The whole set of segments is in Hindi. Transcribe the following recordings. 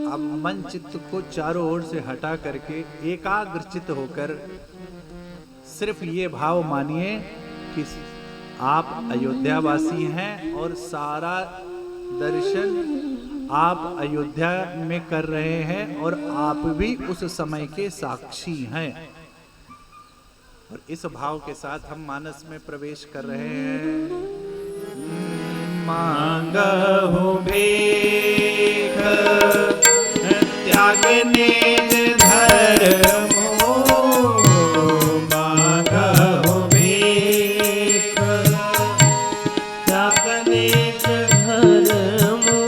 अब मन चित्त को चारों ओर से हटा करके एकाग्रचित होकर सिर्फ ये भाव मानिए कि आप अयोध्यावासी हैं और सारा दर्शन आप अयोध्या में कर रहे हैं और आप भी उस समय के साक्षी हैं। और इस भाव के साथ हम मानस में प्रवेश कर रहे हैं। मांगहु भीख त्याग निज धर्मो, मांगहु भीख त्याग निज धर्मो,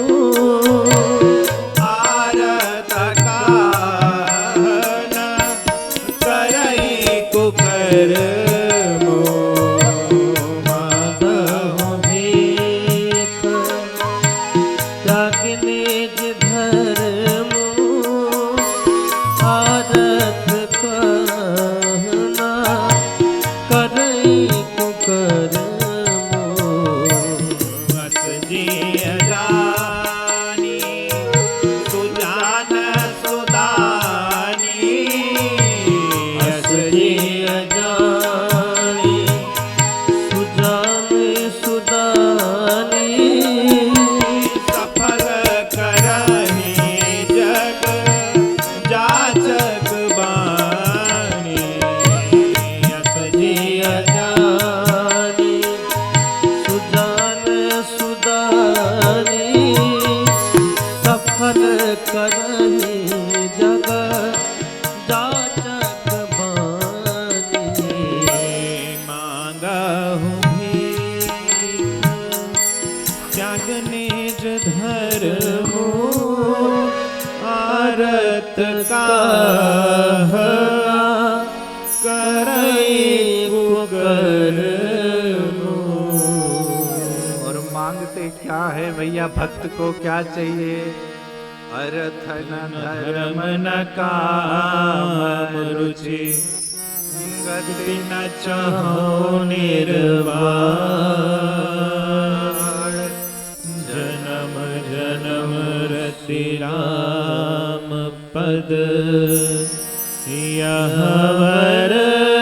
आरत काहन करई कुकर्मो, मांगहु भीख त्याग निज धर्मो, आरत कहना करई कुकर्मो, बस जिय जानी सुजान सुदानी, बस जिय जानी सुजान सुदानी, सफल करहि जग जाचक बानी, यस जिय जानी सुजान सुदानी, सफल करहि जग जाचक बानी, मांगहु भीख त्याग निज धर्मो, आरत काहना करई कुकर्मो। और मांगते क्या है भैया, भक्त को क्या चाहिए? अर्थ न धर्म न काम रुचि, गति न चाहो निर्वाण, जन्म जन्म रति राम पद, यह वरदान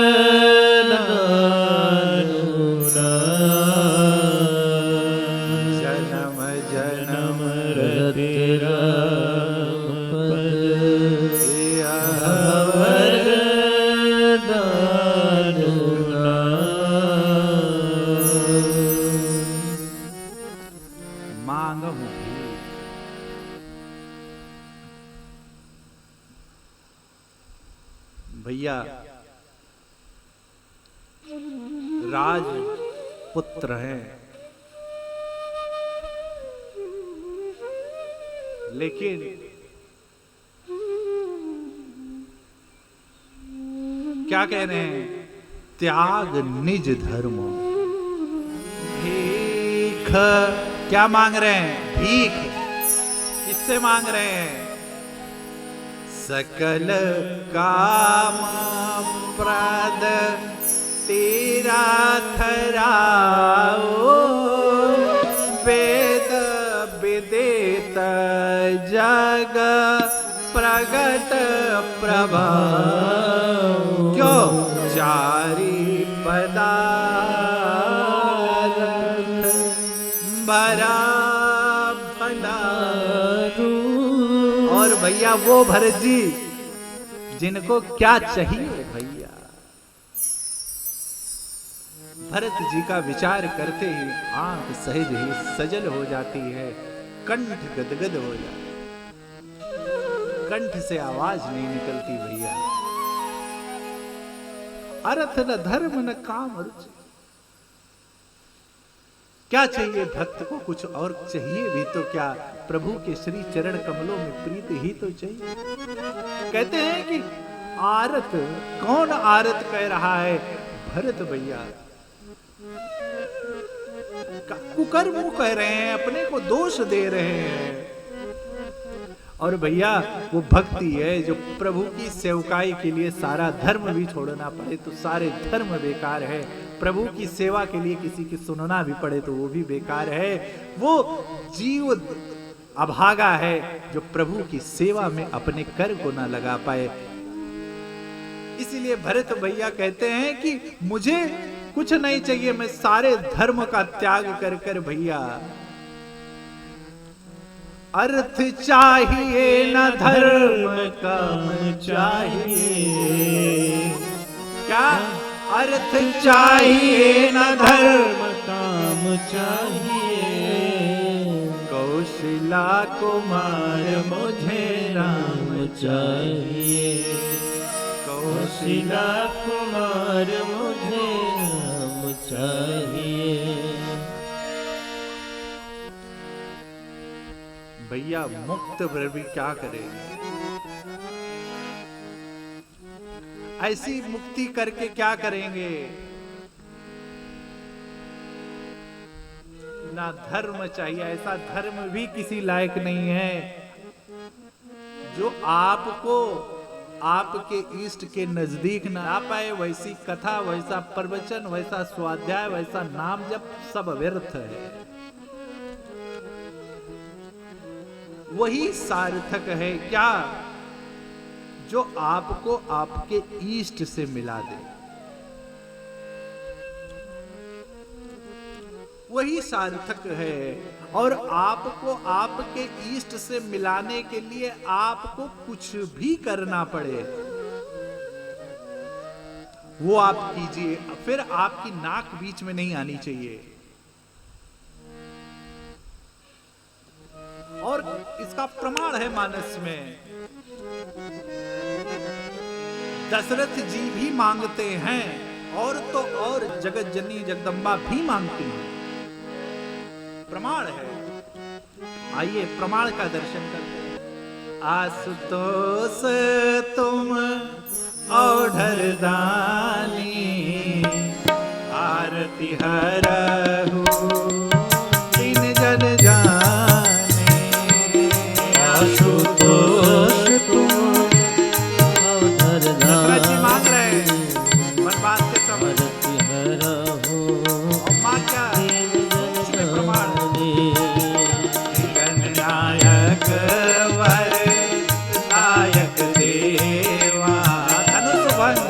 जन्म जन्म रति राम पद, यह वरदान। मांगहु भीख, भैया राजपुत्र हैं, लेकिन क्या कह रहे हैं? त्याग निज धर्म। भीख क्या मांग रहे हैं? भीख किससे मांग रहे हैं? सकल काम प्रद तीरथ राओ, वेद विदित जग प्रगट प्रभाव, क्यों चारि पदार्थ भरा भंडारू। और भैया वो भरत जी जिनको क्या चाहिए भैया, भरत जी का विचार करते ही आंख सहज ही सजल हो जाती है, कंठ गदगद हो जाता, कंठ से आवाज नहीं निकलती भैया। अर्थ न धर्म न काम रुचि, क्या चाहिए भक्त को? कुछ और चाहिए भी तो क्या? प्रभु के श्री चरण कमलों में प्रीति ही तो चाहिए। कहते हैं कि आरत, कौन आरत कह रहा है? भरत भैया कुकर्म कह रहे हैं, अपने को दोष दे रहे हैं। और भैया वो भक्ति है जो प्रभु की सेवकाई के लिए सारा धर्म भी छोड़ना पड़े तो सारे धर्म बेकार है, प्रभु की सेवा के लिए किसी की सुनना भी पड़े तो वो भी बेकार है। वो जीव अभागा है जो प्रभु की सेवा में अपने कर को ना लगा पाए। इसीलिए भरत भैया कहते हैं कि मुझे कुछ नहीं चाहिए, मैं सारे धर्म का त्याग कर कर भैया, अर्थ चाहिए न धर्म काम चाहिए। क्या? अर्थ चाहिए न धर्म काम चाहिए, कौशला कुमार मुझे राम चाहिए। कौशिला कुमार मुझे राम चाहिए। भैया मुक्त भी क्या करेंगे? ऐसी मुक्ति करके क्या करेंगे? ना धर्म चाहिए, ऐसा धर्म भी किसी लायक नहीं है जो आपको आपके इष्ट के नजदीक ना आ पाए। वैसी कथा, वैसा प्रवचन, वैसा स्वाध्याय, वैसा नाम जप सब व्यर्थ है। वही सार्थक है क्या जो आपको आपके इष्ट से मिला दे। वही सार्थक है। और आपको आपके इष्ट से मिलाने के लिए आपको कुछ भी करना पड़े वो आप कीजिए, फिर आपकी नाक बीच में नहीं आनी चाहिए। और इसका प्रमाण है मानस में, दशरथ जी भी मांगते हैं और तो और जगत जननी जगदम्बा भी मांगती हैं। प्रमाण है। आइए प्रमाण का दर्शन करते हैं। आशुतोष तुम औढ़र दानी, आरती हरहु तीन जन जाने। आशुतोष तुम औढ़र दशरथ जी मांग रहे हैं वनवास के समय। आरती हरहु और मां क्या प्रमाण गणनायक वर नायक देवा, धनुष भंग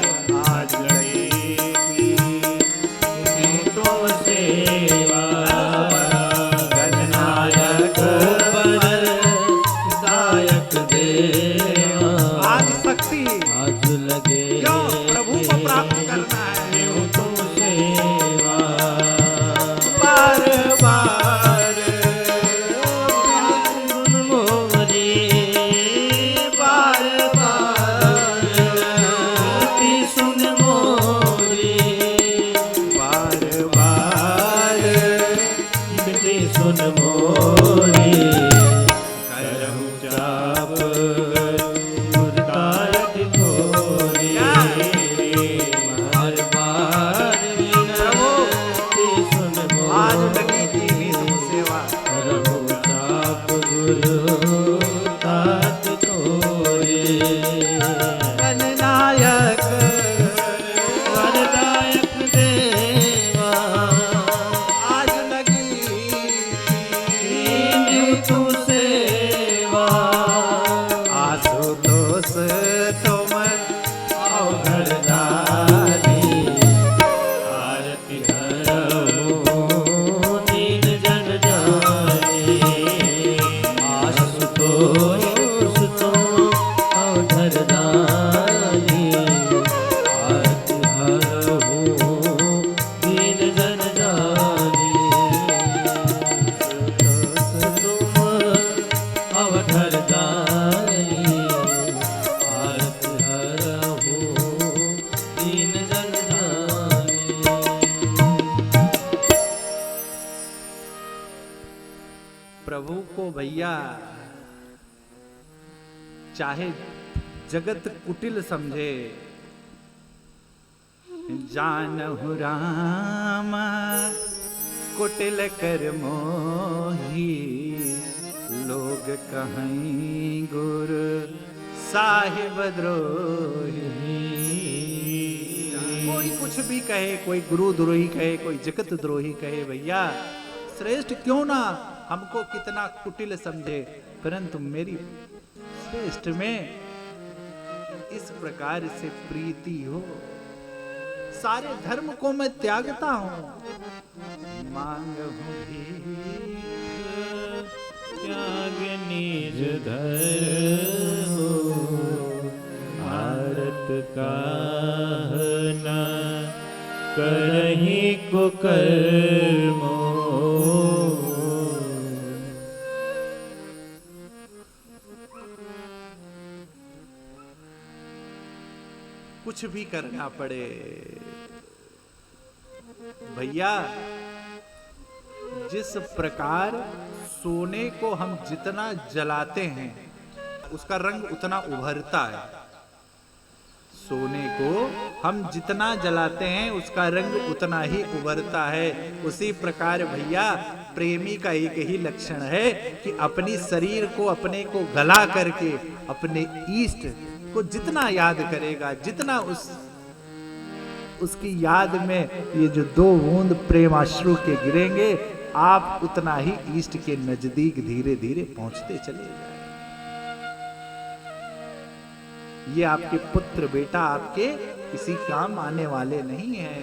आज लड़ेगी तुम सेवा। गणनायक वर नायक देवा, आज शक्ति आज लगे क्यों प्रभु को प्राप्त करना है। तुम सेवा। बार बार सुन मोरी बार बार, सुन मोरी बार बार सुन मोरी। करहु जाप गुरतारक थोरी, बार बार सुन आज मोरी। लगी थी तुम सेवा। करहु जाप गुरु तात थोरी, गणनायक वरदायक देवा। आज लगी तू सेवा। आशुतोष तुम औघड़ दानी, आरती हरहु दीन जन जानी। आशुतोष तुम औघड़ दानी, आरती हरहु दीन जन जानी। तुम अवधर दानी, आरती हरहु दीन जन जानी। प्रभु को भैया चाहे जगत कुटिल समझे, जानहु राम कुटिल कर मोही, लोग कहीं गुरु साहिब द्रोही। कोई कुछ भी कहे, कोई गुरु द्रोही कहे, कोई जगत द्रोही कहे, भैया श्रेष्ठ क्यों ना हमको कितना कुटिल समझे, परंतु मेरी श्रेष्ठ में इस प्रकार से प्रीति हो। सारे धर्म को मैं त्यागता हूं, मांगहूं भीख त्याग निज धर्म भारत काहना करहि कुकर्म। कुछ भी करना पड़े भैया, जिस प्रकार सोने को हम जितना जलाते हैं उसका रंग उतना उभरता है, सोने को हम जितना जलाते हैं उसका रंग उतना ही उभरता है। उसी प्रकार भैया प्रेमी का एक ही लक्षण है कि अपनी शरीर को अपने को गला करके अपने इष्ट को जितना याद करेगा, जितना उसकी याद में ये जो 2 बूंद प्रेमाश्रु के गिरेंगे, आप उतना ही इष्ट के नजदीक धीरे धीरे पहुंचते चले जाए। ये आपके पुत्र बेटा आपके किसी काम आने वाले नहीं है।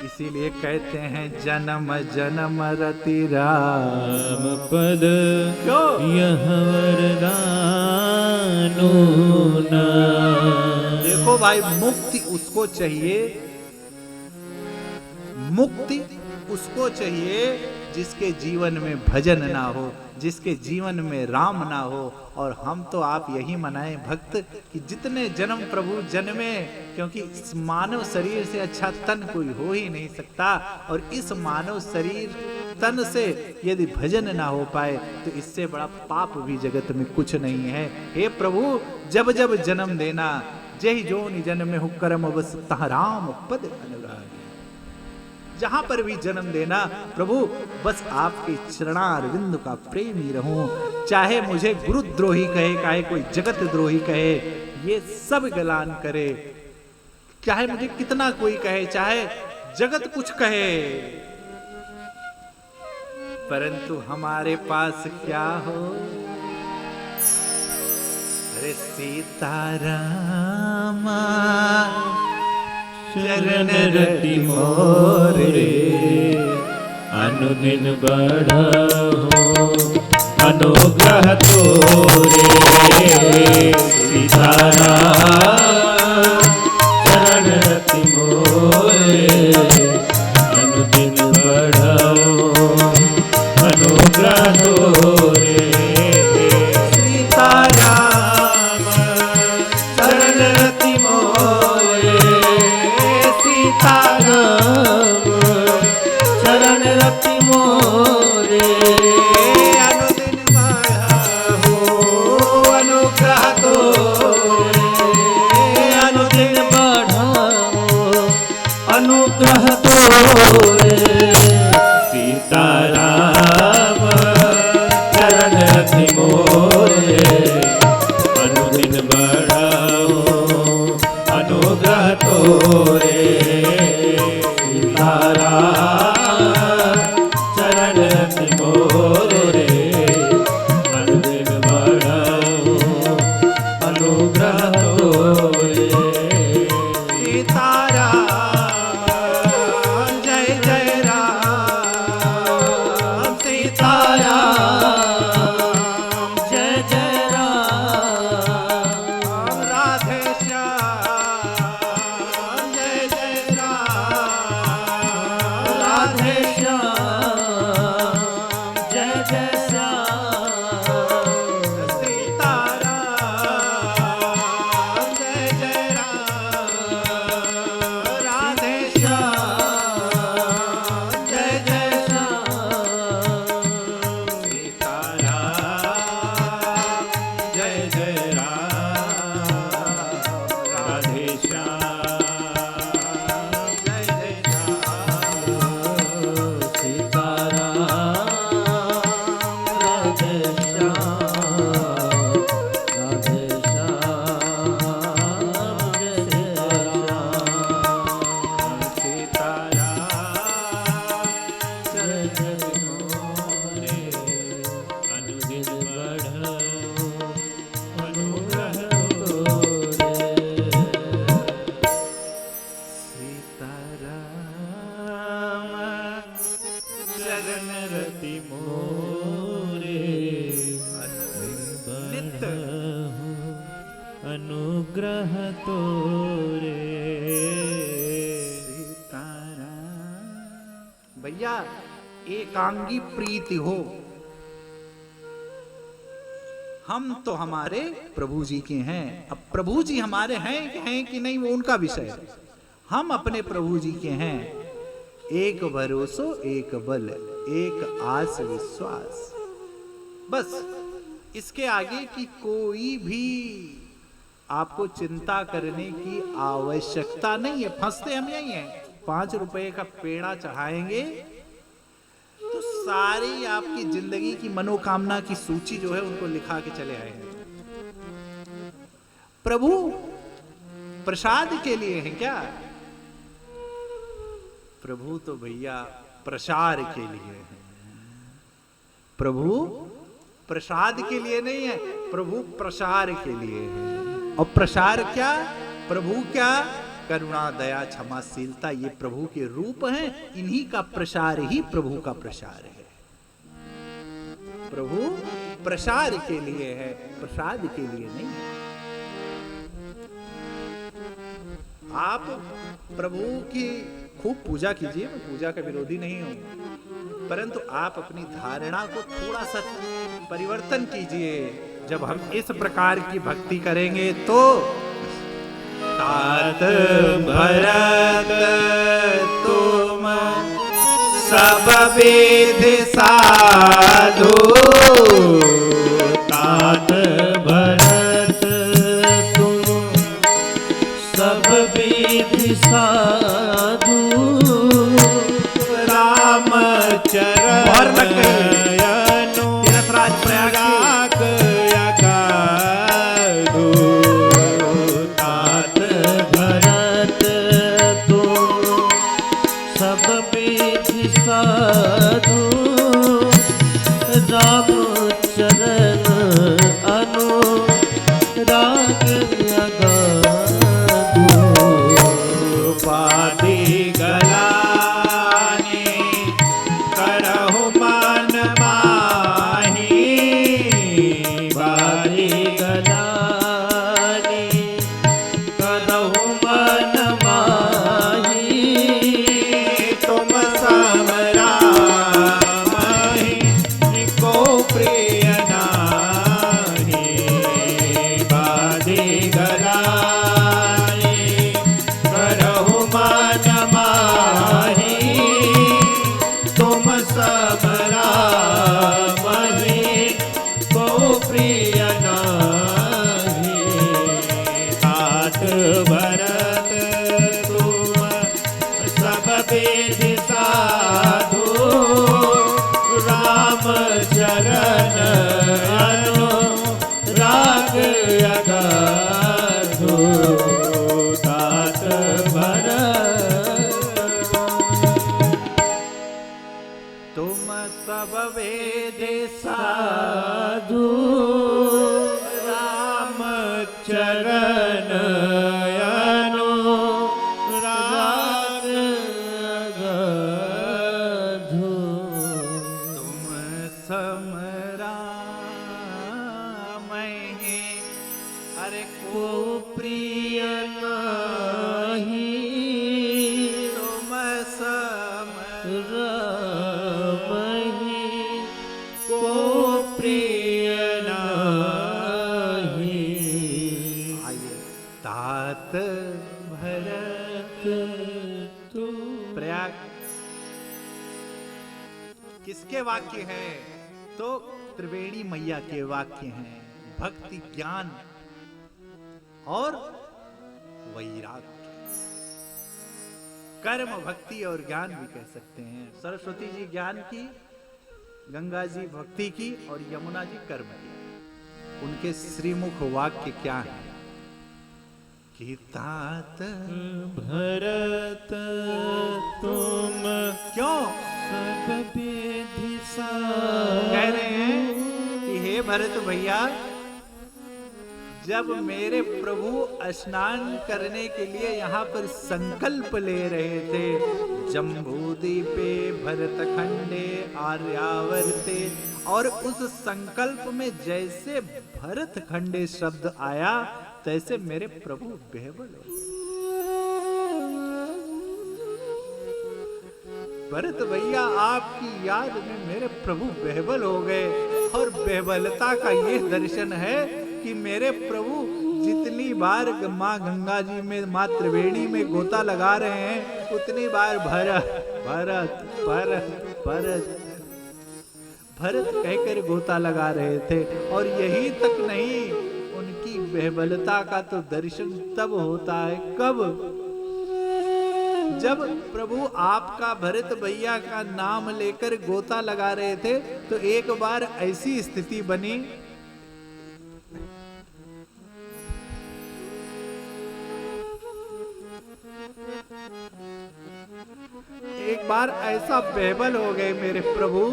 इसीलिए कहते हैं जन्म जन्म रति राम पद यह वरदानो ना। देखो भाई, मुक्ति उसको चाहिए, मुक्ति उसको चाहिए जिसके जीवन में भजन ना हो, जिसके जीवन में राम ना हो। और हम तो आप यही मनाएं भक्त कि जितने जन्म प्रभु जन्मे, क्योंकि इस मानव शरीर से अच्छा तन कोई हो ही नहीं सकता। और इस मानव शरीर तन से यदि भजन ना हो पाए तो इससे बड़ा पाप भी जगत में कुछ नहीं है। हे प्रभु, जब जब जन्म देना, जय जोनि जन्म में हो कर्म बस तहाँ राम पद अनुराग। जहां पर भी जन्म देना प्रभु, बस आपके चरणारविंद का प्रेमी रहूं। चाहे मुझे गुरुद्रोही कहे, चाहे कोई जगत द्रोही कहे, ये सब गलान करे। चाहे मुझे कितना कोई कहे, चाहे जगत कुछ कहे, परंतु हमारे पास क्या हो? अरे सीतारामा चरण रति मोरे अनुदिन बढ़ो अनुग्रह तोरे। सीताराम चरण रति मोरे अनुदिन बढ़ो अनुग्रह तोरे। सीताराम चरण रति मोरे, सीताराम चरण रति मोरे अनुदिन बढ़ो अनुग्रह तोरे। अनुदिन बढ़ो अनुग्रह तोरे। सीताराम चरण रति मोरे अनुदिन बढ़ो अनुग्रह तोरे। चरण रति मोरे अनुदिन बढ़ो अनुग्रह तोरे। सीताराम जय जय अनुग्रह तोरे। सीताराम। भैया एकांगी प्रीति हो, हम तो हमारे प्रभु जी के हैं। अब प्रभु जी हमारे हैं कि नहीं वो उनका विषय है, हम अपने प्रभु जी के हैं। एक भरोसो एक बल, एक आस विश्वास, बस इसके आगे की कोई भी आपको चिंता करने की आवश्यकता नहीं है। फंसते हम यही हैं, 5 रुपए का पेड़ा चढ़ाएंगे तो सारी आपकी जिंदगी की मनोकामना की सूची जो है उनको लिखा के चले आएंगे। प्रभु प्रसाद के लिए है क्या? प्रभु तो भैया प्रसार के लिए है। प्रभु प्रसाद के लिए नहीं है, प्रभु प्रसार के लिए है। और प्रसार क्या? प्रभु क्या? करुणा, दया, क्षमाशीलता, ये प्रभु के रूप हैं। इन्हीं का प्रसार ही प्रभु का प्रसार है। प्रभु प्रसार के लिए है, प्रसाद के लिए नहीं है। आप प्रभु की खूब पूजा कीजिए, मैं पूजा का विरोधी नहीं हूं, परंतु आप अपनी धारणा को थोड़ा सा परिवर्तन कीजिए। जब हम इस प्रकार की भक्ति करेंगे तो तात भरत तुम सब विधि साधु, तात भरत तुम सब विधि साधु, राम चरण तीर्थराज प्रयाग यगाधु। तात भरत तुम सब विधि साधु, राम चरण अनुराग यगाधु। उपाधि गलाने करहु मन माही, बारी गलानी करहु मन माही, तुम समरामहि को प्रिय नाही। बारी गलानी करहु मन माही, तुम समरामहि को प्रिय नाही। तात भरत तुम सब विधि साधु, राम चरण अनुराग यगाधु। तात भरत तुम सब वेदे साधु, राम चरण अनुराग यगाधु। तुम समरामहि अरे को प्रिय नाही, तुम समरामहि रामहि को प्रिय नाही। आइए तात भरत तू प्रयाग किसके वाक्य हैं? तो त्रिवेणी मैया के वाक्य हैं। भक्ति, ज्ञान और वैराग्य, कर्म, भक्ति और ज्ञान भी कह सकते हैं। सरस्वती जी ज्ञान की, गंगा जी भक्ति की और यमुना जी कर्म की। उनके श्रीमुख वाक्य क्या है? कि तात भरत तुम क्यों सब विधि कह रहे हैं कि हे भरत भैया, जब मेरे प्रभु स्नान करने के लिए यहाँ पर संकल्प ले रहे थे, जम्बूद्वीपे भरतखंडे आर्यावर्ते, और उस संकल्प में जैसे भरतखंडे शब्द आया तैसे मेरे प्रभु बेहबल हो। भरत भैया आपकी याद में मेरे प्रभु बेहबल हो गए, और बेहबलता का ये दर्शन है कि मेरे प्रभु जितनी बार माँ गंगा जी में, माँ त्रिवेणी में गोता लगा रहे हैं, उतनी बार भरत भरत भरत भरत भरत कहकर गोता लगा रहे थे। और यही तक नहीं, उनकी बेहबलता का तो दर्शन तब होता है, कब? जब प्रभु आपका भरत भैया का नाम लेकर गोता लगा रहे थे, तो एक बार ऐसी स्थिति बनी, एक बार ऐसा बेहबल हो गए मेरे प्रभु,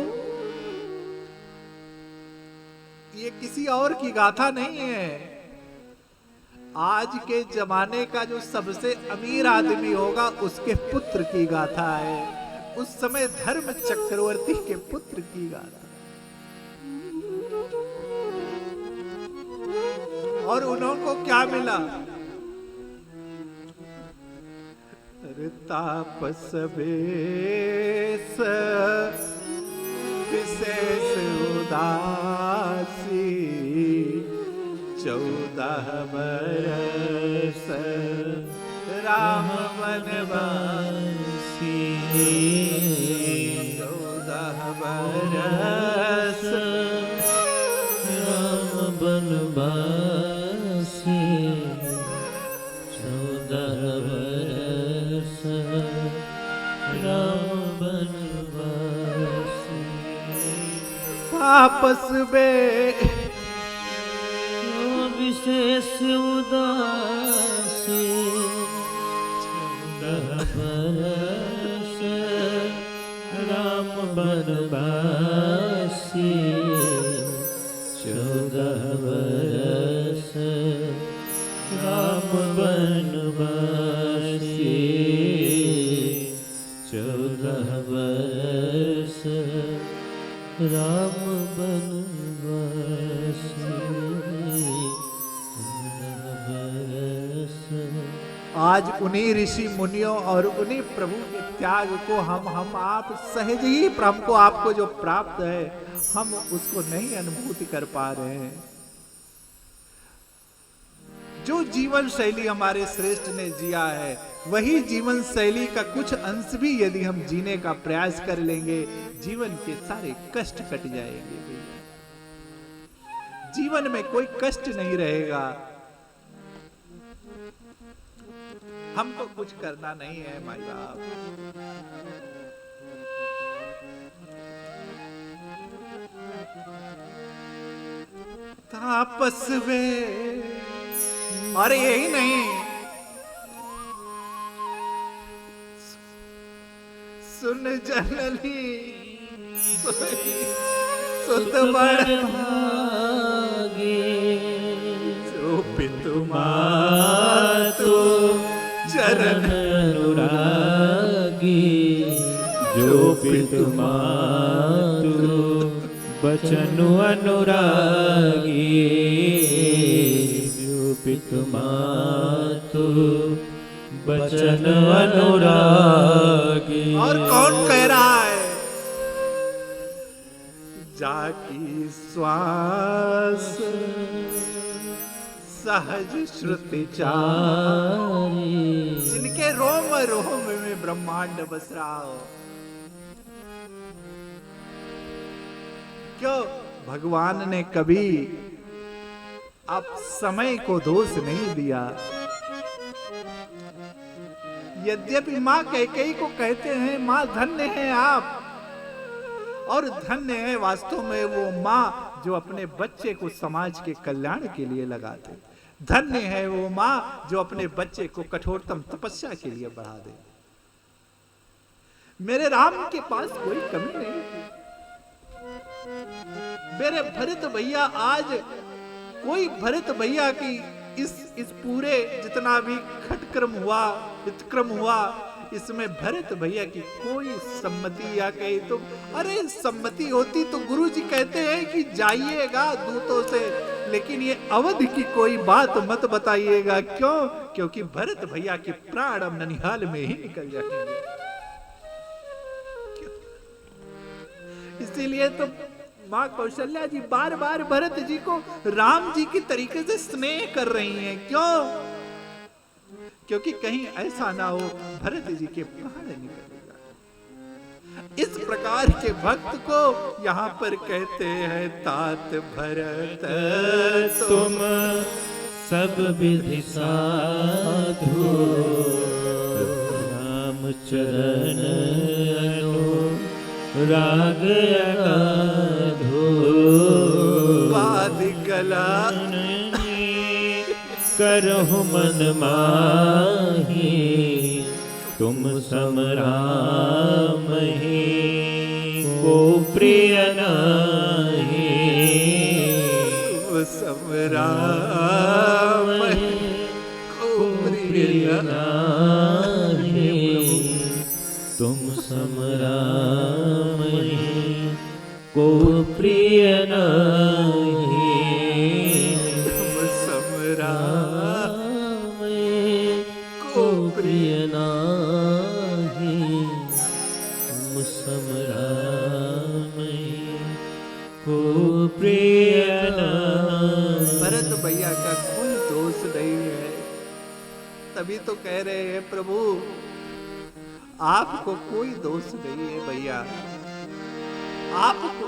ये किसी और की गाथा नहीं है, आज के जमाने का जो सबसे अमीर आदमी होगा उसके पुत्र की गाथा है, उस समय धर्म चक्रवर्ती के पुत्र की गाथा। और उन्होंने क्या मिला? तापस बेस विशेष उदासी, 14 बरस राम वनवासी, 14 बरस राम वनवासी, 14 बरस राम वनवासी। आपस में विशेष उदासी, 14 बरस राम वनवासी, 14 बरस राम वनवासी, 14 बरस राम वनवासी। आज उन्हीं ऋषि मुनियों और उन्हीं प्रभु के त्याग को हम आप सहज ही हमको आपको जो प्राप्त है, हम उसको नहीं अनुभूति कर पा रहे हैं। जो जीवन शैली हमारे श्रेष्ठ ने जिया है, वही जीवन शैली का कुछ अंश भी यदि हम जीने का प्रयास कर लेंगे, जीवन के सारे कष्ट कट जाएंगे भैया। जीवन में कोई कष्ट नहीं रहेगा। हमको कुछ करना नहीं है माई बाप, तापस में। और यही नहीं, सुन जननी सुत बड़ भागे, जो पितु मातु चरण अनुरागी, जो पितु मातु बचनु अनुरागी, जो पितु मातु बचन अनुरागी। और कौन कह रहा है? जाकी श्वास सहज श्रुति चारी, जिनके रोम रोम में ब्रह्मांड बस रहा हो। क्यों? भगवान ने कभी आप समय को दोष नहीं दिया। यद्यपि माँ कैकेयी को कहते हैं माँ धन्य है आप, और धन्य है वास्तव में वो माँ जो अपने बच्चे को समाज के कल्याण के लिए लगाते। धन्य है वो माँ जो अपने बच्चे को कठोरतम तपस्या के लिए बढ़ा दे। मेरे राम के पास कोई कमी नहीं थी। मेरे भरत भैया, आज कोई भरत भैया की इस पूरे जितना भी खटक्रम हुआ, वितक्रम हुआ, इसमें भरत भैया की कोई सम्मति या कही तो, अरे सम्मति होती तो गुरु जी कहते हैं कि जाइएगा दूतों से, लेकिन ये अवध की कोई बात मत बताइएगा। क्यों? क्योंकि भरत भैया के प्राण अब ननिहाल में ही निकल जाएंगे। इसीलिए तो माँ कौशल्या जी बार बार भरत जी को राम जी की तरीके से स्नेह कर रही हैं। क्यों? क्योंकि कहीं ऐसा ना हो भरत जी के प्राण निकलेगा। इस प्रकार के भक्त को यहाँ पर कहते हैं तात भरत तुम सब विधि साधु राम चरण राग अगाधो वादिकला करहु मन माही तुम सम रामहि को प्रिय नाहि सम राम को प्रिय नाहि तुम सम रामहि को प्रिय नाहि को प्रिय नाहि तुम सम रामहि को प्रिय नाहि। भरत भैया का कोई दोष नहीं है। तभी तो कह रहे हैं प्रभु आपको कोई दोष नहीं है भैया। आपको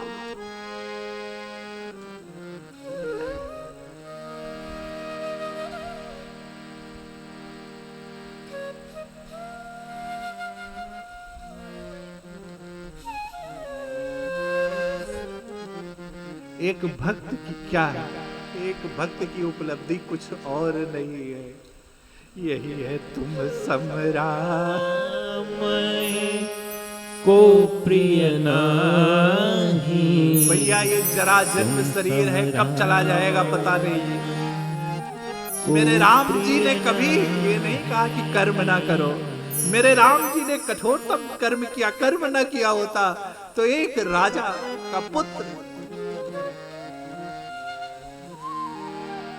एक भक्त की क्या है? एक भक्त की उपलब्धि कुछ और नहीं है। यही है तुम समराम को प्रिय नाहि। भैया ये जरा जन्म शरीर है, कब चला जाएगा पता नहीं। मेरे राम जी ने कभी ये नहीं कहा कि कर्म ना करो। मेरे राम जी ने कठोरतम कर्म किया। कर्म ना किया होता तो एक राजा का पुत्र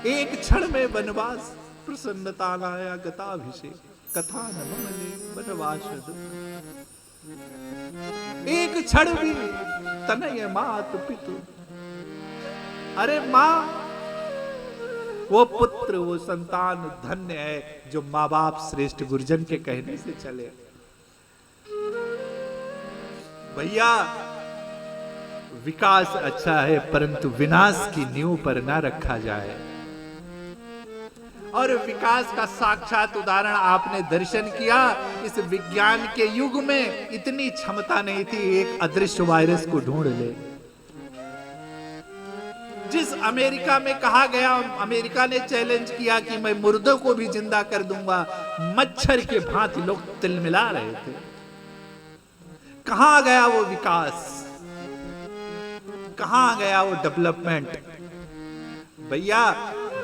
एक क्षण में वनवास प्रसन्नता लाया गताभिषेक कथा नमने वनवास एक क्षण भी तनय मात पितु। अरे माँ वो पुत्र वो संतान धन्य है जो माँ बाप श्रेष्ठ गुरुजन के कहने से चले। भैया विकास अच्छा है परंतु विनाश की नींव पर ना रखा जाए। और विकास का साक्षात उदाहरण आपने दर्शन किया। इस विज्ञान के युग में इतनी क्षमता नहीं थी एक अदृश्य वायरस को ढूंढ ले। जिस अमेरिका में कहा गया, अमेरिका ने चैलेंज किया कि मैं मुर्दों को भी जिंदा कर दूंगा, मच्छर के भांति लोग तिलमिला रहे थे। कहां गया वो विकास? कहां गया वो डेवलपमेंट? भैया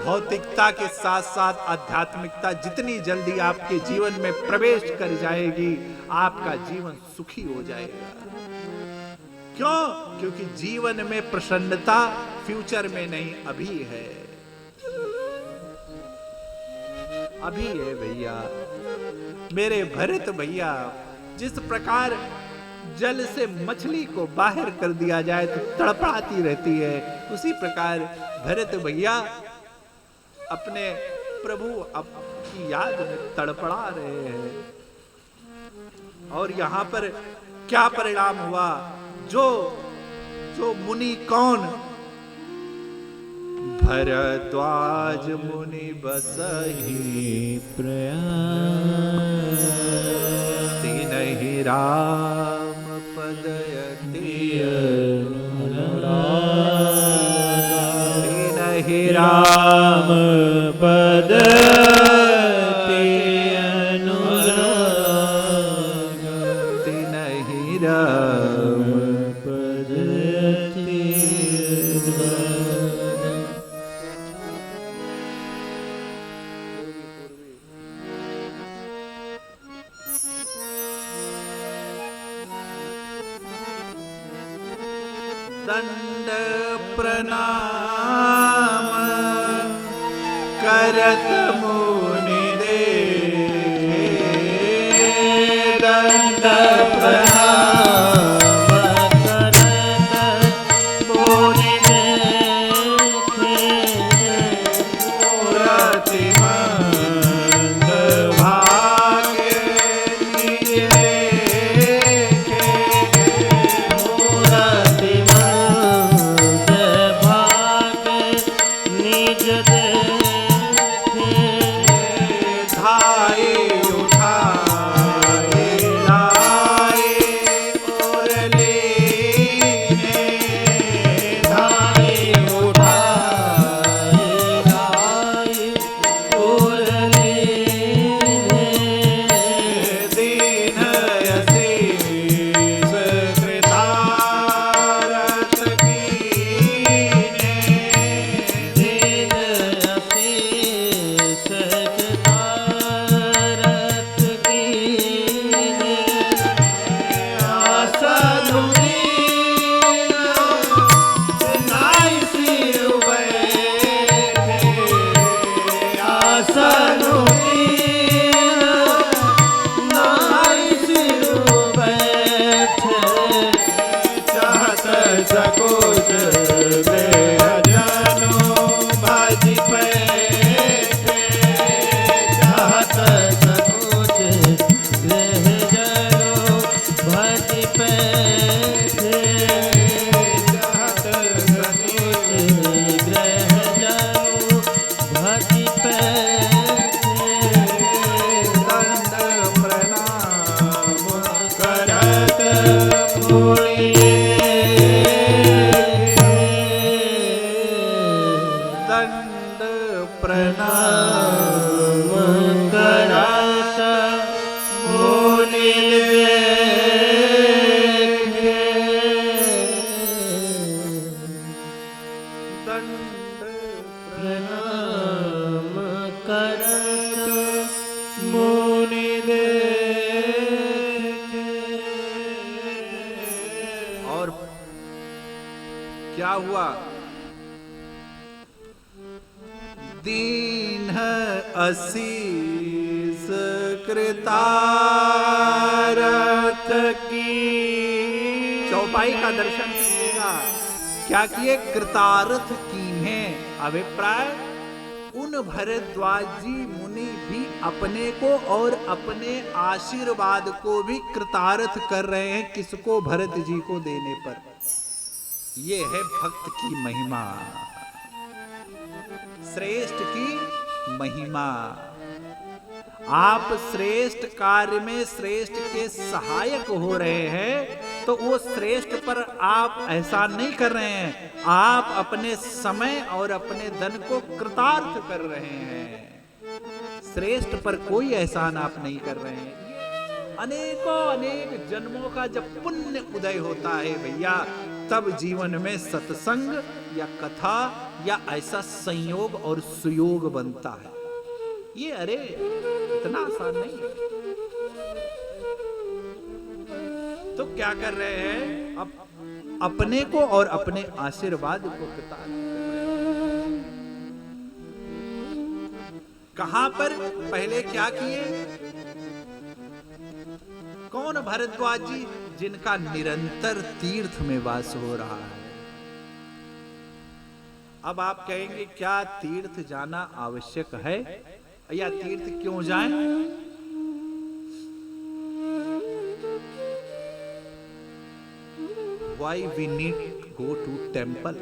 भौतिकता के साथ साथ आध्यात्मिकता जितनी जल्दी आपके जीवन में प्रवेश कर जाएगी आपका जीवन सुखी हो जाएगा। क्यों? क्योंकि जीवन में प्रसन्नता फ्यूचर में नहीं अभी है। अभी है भैया। मेरे भरत भैया जिस प्रकार जल से मछली को बाहर कर दिया जाए तो तड़पड़ाती रहती है, उसी प्रकार भरत भैया अपने प्रभु की याद में तड़पड़ा रहे हैं। और यहां पर क्या परिणाम हुआ? जो मुनि कौन? भरद्वाज मुनि बसहि प्रयास तिनहि राम पदयति तिनहि राम पद अनुराग तिनहि राम पद दंड प्रणाम भरत मुनि दे दंड प्रणाम करत मुनि देखे मूरति मंद भागे निज देखे मूरति मंद भागे निज देखे धाये उठाए लाए और लेने धाये उठाए लाए और लेने दीन असीस कृतारथ कीने दीन असीस कृतारथ कीने आसन नाई सिर बैठे आसन नाई सिर बैठे चाहत सकोच जनो भज पैठे चाहत सकोच ग्रह जनो भज पैठे चाहत सकोच ग्रह जनो भज पैठे दंड प्रणाम करत मुनि दंड प्रणाम करत मुनि देखे दंड प्रणाम करत मुनि देखे। और क्या हुआ? दीन असीस कृतारथ की चौपाई का दर्शन कीजिएगा। क्या किए? कृतार्थ की है। अभिप्राय, उन भरद्वाज जी मुनि भी अपने को और अपने आशीर्वाद को भी कृतार्थ कर रहे हैं। किसको? भरत जी को देने पर। ये है भक्त की महिमा, श्रेष्ठ की महिमा। आप श्रेष्ठ कार्य में श्रेष्ठ के सहायक हो रहे हैं, तो वो श्रेष्ठ पर आप एहसान नहीं कर रहे हैं, आप अपने समय और अपने धन को कृतार्थ कर रहे हैं। श्रेष्ठ पर कोई एहसान आप नहीं कर रहे हैं। अनेकों अनेक जन्मों का जब पुण्य उदय होता है भैया, तब जीवन में सत्संग या कथा या ऐसा संयोग और सुयोग बनता है। ये अरे इतना आसान नहीं है। तो क्या कर रहे हैं? अब अपने को और अपने आशीर्वाद को कृतार्थ कर रहे हैं। कहां पर? पहले क्या किए? कौन? भरद्वाज जी, जिनका निरंतर तीर्थ में वास हो रहा है। अब आप कहेंगे क्या तीर्थ जाना आवश्यक है या तीर्थ क्यों जाएं? Why we need go to temple?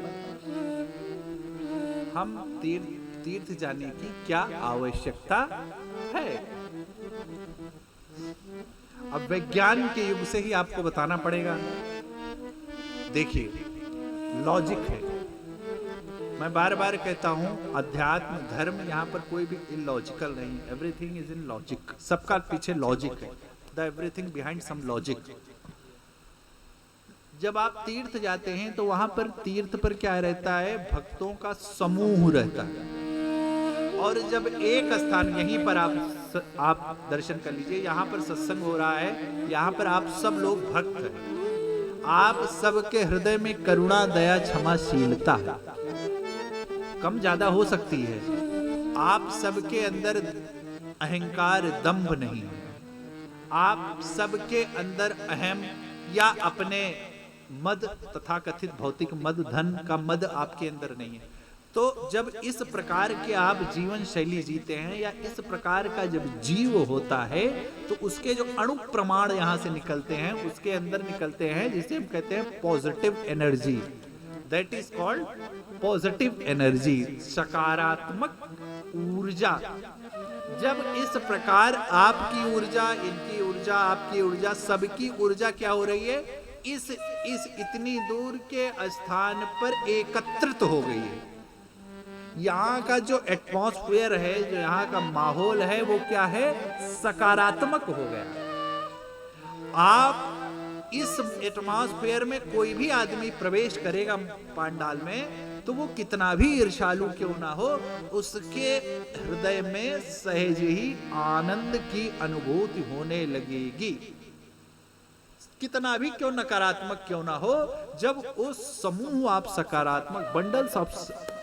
हम तीर्थ जाने की क्या आवश्यकता है? अब विज्ञान के युग से ही आपको बताना पड़ेगा। देखिए, लॉजिक है। मैं बार बार कहता हूं, अध्यात्म धर्म यहां पर कोई भी इलॉजिकल नहीं। Everything is in logic. सबका पीछे लॉजिक है। The everything behind some logic. जब आप तीर्थ जाते हैं तो वहां पर तीर्थ पर क्या रहता है? भक्तों का समूह रहता है। और जब एक स्थान, यहीं पर आप दर्शन कर लीजिए, यहाँ पर सत्संग हो रहा है, यहाँ पर आप सब लोग भक्त हैं, आप सबके हृदय में करुणा, दया, क्षमाशीलता है। कम ज्यादा हो सकती है, आप सबके अंदर अहंकार, दंभ नहीं है। आप सबके अंदर अहम या अपने मद, तथाकथित भौतिक मद, धन का मद आपके अंदर नहीं है। तो जब इस प्रकार के आप जीवन शैली जीते हैं, या इस प्रकार का जब जीव होता है, तो उसके जो अणु प्रमाण यहां से निकलते हैं, उसके अंदर निकलते हैं जिसे हम कहते हैं positive energy. That is called positive energy, सकारात्मक ऊर्जा। जब इस प्रकार आपकी ऊर्जा, इनकी ऊर्जा, आपकी ऊर्जा, सबकी ऊर्जा क्या हो रही है, इस इतनी दूर के स्थान पर एकत्रित हो गई है। यहाँ का जो एटमॉस्फेयर है, जो यहाँ का माहौल है, वो क्या है, सकारात्मक हो गया। आप इस एटमॉस्फेयर में कोई भी आदमी प्रवेश करेगा पांडाल में, तो वो कितना भी ईर्ष्यालु क्यों ना हो, उसके हृदय में सहज ही आनंद की अनुभूति होने लगेगी। कितना भी क्यों नकारात्मक क्यों ना हो, जब उस समूह, आप सकारात्मक बंडल्स ऑफ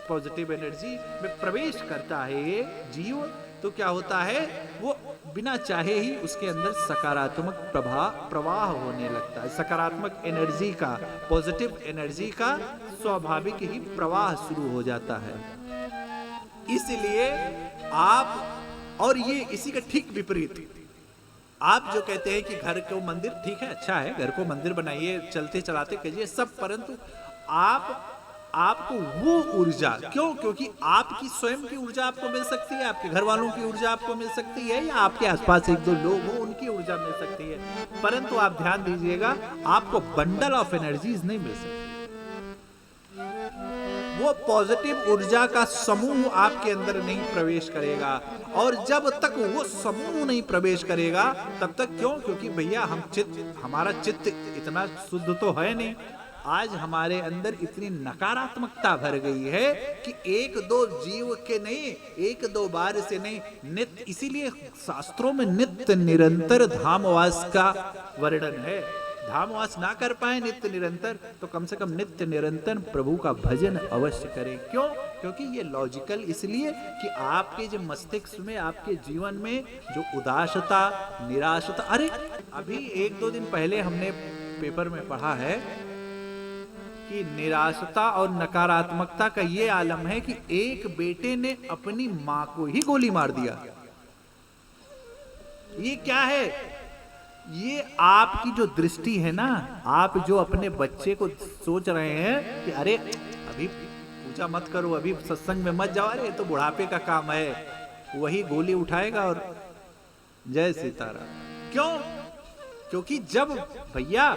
पॉजिटिव एनर्जी में प्रवेश करता है ये जीव, तो क्या होता है, वो बिना चाहे ही उसके अंदर सकारात्मक प्रवाह होने लगता है। सकारात्मक एनर्जी का, पॉजिटिव एनर्जी का स्वाभाविक ही प्रवाह शुरू हो जाता है। इसलिए आप, और ये इसी का ठीक विपरीत, आप जो कहते हैं कि घर को मंदिर, ठीक है, अच्छा है, घर को मंदिर बनाइए, चलते चलाते कीजिए सब, परंतु आपको वो ऊर्जा, क्योंकि आपकी स्वयं की ऊर्जा आपको मिल सकती है, आपके घर वालों की ऊर्जा आपको मिल सकती है, या आपके आसपास एक दो लोग हो उनकी ऊर्जा मिल सकती है, परंतु आप ध्यान दीजिएगा, आपको बंडल ऑफ एनर्जीज नहीं मिल सकती। वो पॉजिटिव ऊर्जा का समूह आपके अंदर नहीं प्रवेश करेगा, और जब तक वो समूह नहीं प्रवेश करेगा तब तक, क्योंकि भैया हमारा चित्त इतना शुद्ध तो है नहीं। आज हमारे अंदर इतनी नकारात्मकता भर गई है कि एक दो जीव के नहीं, एक दो बार से नहीं, नित्य, इसीलिए शास्त्रों में नित्य निरंतर धामवास का वर्णन है। धामवास ना कर पाए नित्य निरंतर, तो कम से कम नित्य निरंतर प्रभु का भजन अवश्य करें। क्योंकि ये लॉजिकल इसलिए कि आपके जो मस्तिष्क में, आपके जीवन में जो उदासता, निराशता, अरे अभी एक दो दिन पहले हमने पेपर में पढ़ा है कि निराशता और नकारात्मकता का ये आलम है कि एक बेटे ने अपनी मां को ही गोली मार दिया। ये क्या है, ये आपकी जो दृष्टि है ना, आप जो अपने बच्चे को सोच रहे हैं कि अरे अभी पूजा मत करो, अभी सत्संग में मत जाओ, अरे तो बुढ़ापे का काम है, वही गोली उठाएगा और जय सीताराम। क्योंकि जब भैया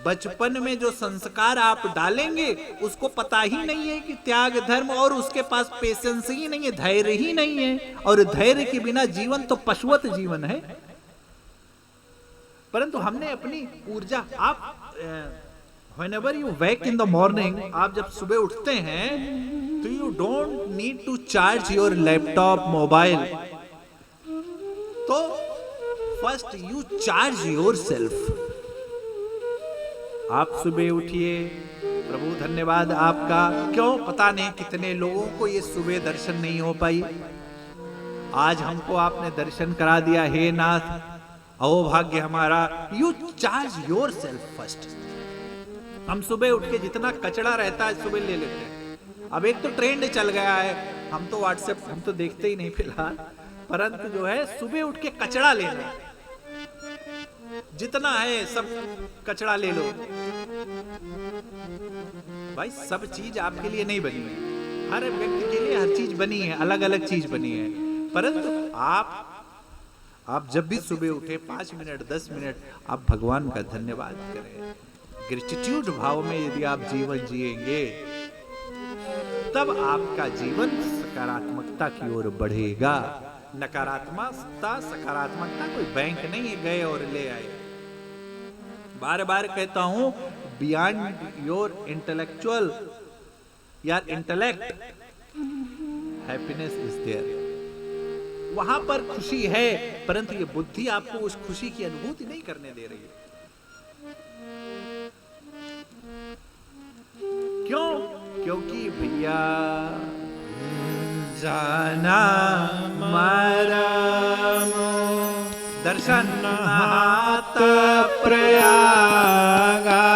बचपन में जो संस्कार आप डालेंगे, उसको पता ही नहीं है कि त्याग धर्म, और उसके पास पेशेंस ही नहीं है, धैर्य ही नहीं है, और धैर्य के बिना जीवन तो पशुवत जीवन है। परंतु हमने अपनी ऊर्जा, आप whenever you wake in the morning, आप जब सुबह उठते हैं तो you don't need to charge your laptop, mobile, तो first you charge yourself। आप सुबह उठिए, प्रभु धन्यवाद आपका, पता नहीं कितने लोगों को ये सुबह दर्शन नहीं हो पाई, आज हमको आपने दर्शन करा दिया, हे नाथ, अहो भाग्य हमारा। You charge your self first. हम सुबह उठ के जितना कचड़ा रहता है सुबह ले लेते हैं। अब एक तो ट्रेंड चल गया है, हम तो व्हाट्सएप हम तो देखते ही नहीं फिलहाल, परंतु जो है सुबह उठ के कचड़ा लेना, जितना है सब कचड़ा ले लो। भाई सब चीज आपके लिए नहीं बनी है, हर व्यक्ति के लिए हर चीज बनी है, अलग अलग चीज बनी है, परंतु आप जब भी सुबह उठे 5 मिनट 10 मिनट आप भगवान का धन्यवाद करें। ग्रेटिट्यूड भाव में यदि आप जीवन जिएंगे, तब आपका जीवन सकारात्मकता की ओर बढ़ेगा। नकारात्मकता, सकारात्मकता कोई बैंक नहीं है गए और ले आए। बार बार कहता हूं, बियॉन्ड योर इंटेलेक्चुअल या इंटेलेक्ट हैप्पीनेस इज देयर। वहां पर खुशी है, परंतु ये बुद्धि आपको उस खुशी की अनुभूति नहीं करने दे रही है। क्यों? क्योंकि भैया जाना मरम दर्शन हाथ प्रयागा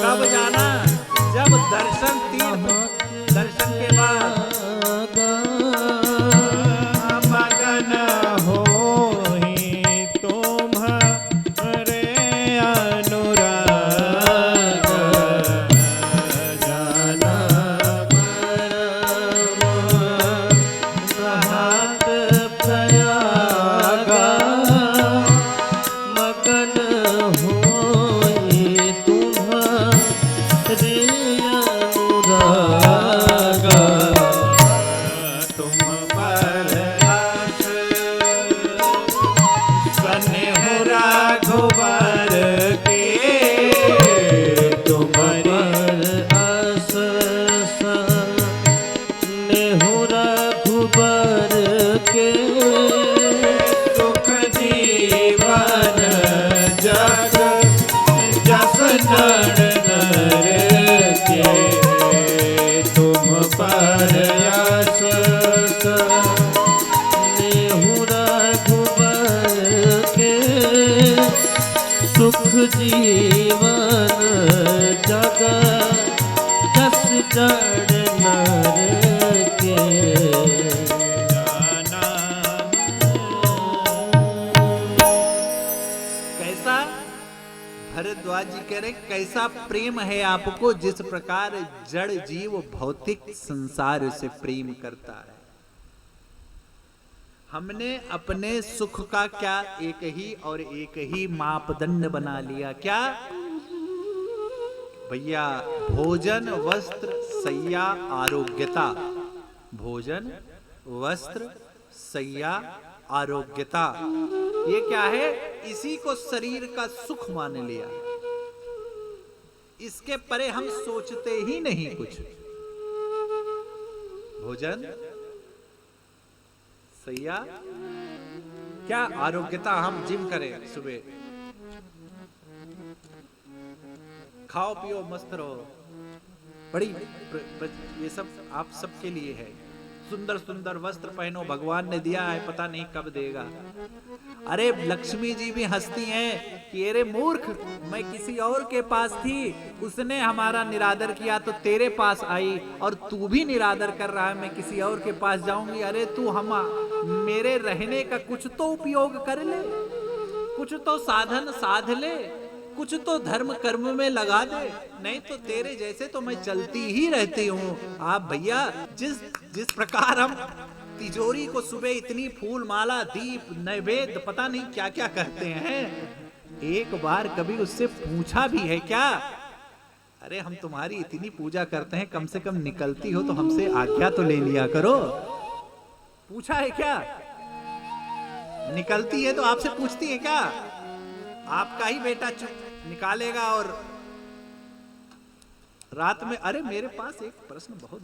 कब जाना? जब दर्शन तीर्थ दर्शन के बाद मगन होहि तुम्हारे अनुराग जाना हाथ प्रयागा मगन होहि तुम्हारे अनुराग तुम पर आस स्नेह राघुवर के तुम पर आस स्नेह रघुबर के सुख जीवन जग जस नर नर के तुम पर आस स्नेह रघुबर के सुख जीवन जग जस जड़ नर के कैसा भरद्वाज जी कह रहे कैसा प्रेम है आपको जिस प्रकार जड़ जीव भौतिक संसार से प्रेम करता है। हमने अपने सुख का क्या एक ही और एक ही मापदंड बना लिया, क्या भैया? भोजन वस्त्र शय्या आरोग्यता। भोजन वस्त्र शय्या आरोग्यता, ये क्या है? इसी को शरीर का सुख मान लिया। इसके परे हम सोचते ही नहीं कुछ। भोजन शय्या क्या आरोग्यता। हम जिम करें, सुबह खाओ पियो मस्त रहो, बड़ी ये सब आप सबके लिए है। सुंदर सुंदर वस्त्र पहनो, भगवान ने दिया है, पता नहीं कब देगा। अरे लक्ष्मी जी भी हंसती हैं कि अरे मूर्ख, मैं किसी और के पास थी, उसने हमारा निरादर किया तो तेरे पास आई, और तू भी निरादर कर रहा है, मैं किसी और के पास जाऊंगी। अरे तू हम मेरे रहने का कुछ तो उपयोग कर ले, कुछ तो साधन साध ले, कुछ तो धर्म कर्म में लगा दे, नहीं तो तेरे जैसे तो मैं चलती ही रहती हूँ। आप भैया जिस प्रकार हम तिजोरी को सुबह इतनी फूल माला दीप नैवेद्य पता नहीं क्या क्या करते हैं, एक बार कभी उससे पूछा भी है क्या? अरे हम तुम्हारी इतनी पूजा करते हैं, कम से कम निकलती हो तो हमसे आज्ञा तो ले लिया करो। पूछा है क्या? निकलती है तो आपसे पूछती है क्या? आपका ही बेटा निकालेगा और रात में। अरे मेरे पास एक प्रश्न बहुत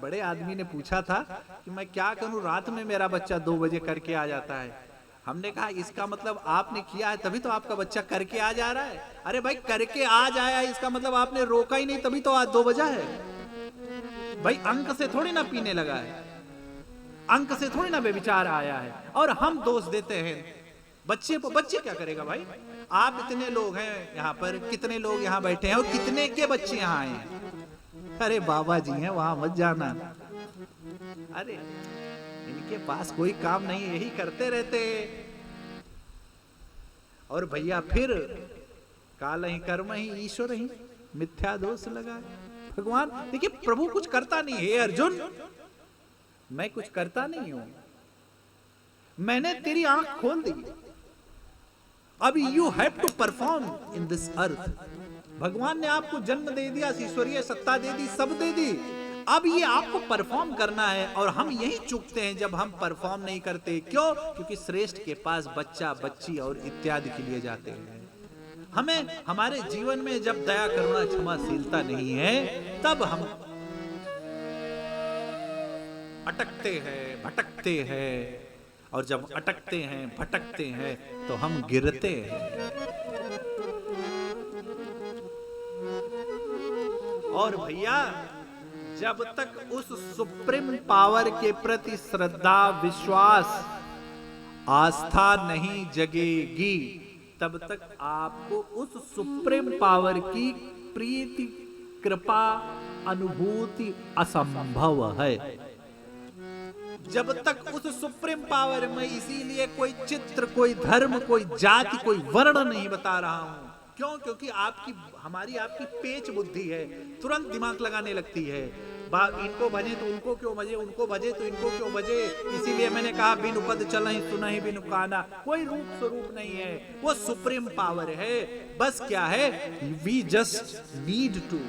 बड़े आदमी ने पूछा था कि मैं क्या करूं, रात में मेरा बच्चा 2 बजे करके आ जाता है। हमने कहा इसका मतलब आपने किया है तभी तो आपका बच्चा करके आ जा रहा है। अरे भाई करके आ जाया इसका मतलब आपने रोका ही नहीं, तभी तो आज 2 बजा है। भाई अंक से थोड़ी ना पीने लगा है, अंक से थोड़ी ना बेविचार आया है, और हम दोष देते हैं बच्चे को। बच्चे क्या करेगा भाई? आप इतने लोग हैं यहाँ पर, कितने लोग यहाँ बैठे हैं और कितने के बच्चे यहाँ आए हैं? अरे बाबा जी हैं, वहां मत जाना। अरे इनके पास कोई काम नहीं, यही करते रहते। और भैया फिर काल ही कर्म ही ईश्वर ही मिथ्या दोष लगाए। भगवान देखिए, प्रभु कुछ करता नहीं है। अर्जुन मैं कुछ करता नहीं हूं, मैंने तेरी आंख खोल दी, अब you have to perform in this earth. भगवान ने आपको जन्म दे दिया, ईश्वरीय सत्ता दे दी, सब दे दी, अब ये आपको परफॉर्म करना है। और हम यही चूकते हैं जब हम परफॉर्म नहीं करते। क्यों? क्योंकि श्रेष्ठ के पास बच्चा बच्ची और इत्यादि के लिए जाते हैं। हमें हमारे जीवन में जब दया करुणा क्षमाशीलता नहीं है, तब हम अटकते हैं, भटकते हैं, और जब अटकते हैं भटकते हैं तो हम गिरते हैं। और भैया जब तक उस सुप्रीम पावर के प्रति श्रद्धा, विश्वास, आस्था नहीं जगेगी, तब तक आपको उस सुप्रीम पावर की प्रीति, कृपा, अनुभूति असंभव है। जब तक उस सुप्रीम पावर में, इसीलिए कोई चित्र, कोई धर्म, कोई जाति, कोई वर्ण नहीं बता रहा हूं। क्यों? क्योंकि आपकी पेच बुद्धि है, तुरंत दिमाग लगाने लगती है। इनको भजे तो उनको क्यों भजे, उनको भजे तो इनको क्यों भजे। इसीलिए मैंने कहा बिन उपद चलहि सुनहि बिन काना। कोई रूप स्वरूप नहीं है, वो सुप्रीम पावर है। बस क्या है, वी जस्ट नीड टू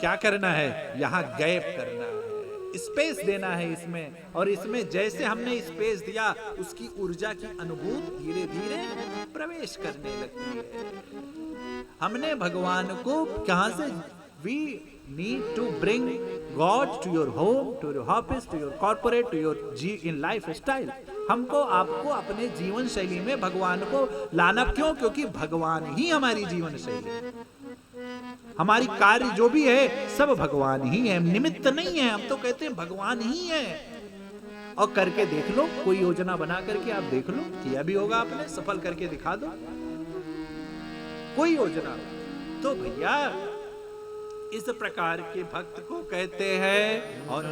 क्या करना है, यहां गैप करना है, स्पेस देना है इसमें। और इसमें जैसे हमने स्पेस दिया, उसकी ऊर्जा की अनुभूति धीरे धीरे प्रवेश करने लगती है। हमने भगवान को कहां से, we need to bring God to your home, to your office, to your corporate, to your in life style. हमको, आपको अपने जीवन शैली में भगवान को लाना। क्यों? क्योंकि भगवान ही हमारी जीवन शैली है। हमारी कार्य जो भी है सब भगवान ही है, निमित्त नहीं है। हम तो कहते हैं भगवान ही है। और करके देख लो, कोई योजना बना करके आप देख लो, किया भी होगा आपने, सफल करके दिखा दो कोई योजना। तो भैया इस प्रकार के भक्त को कहते हैं। और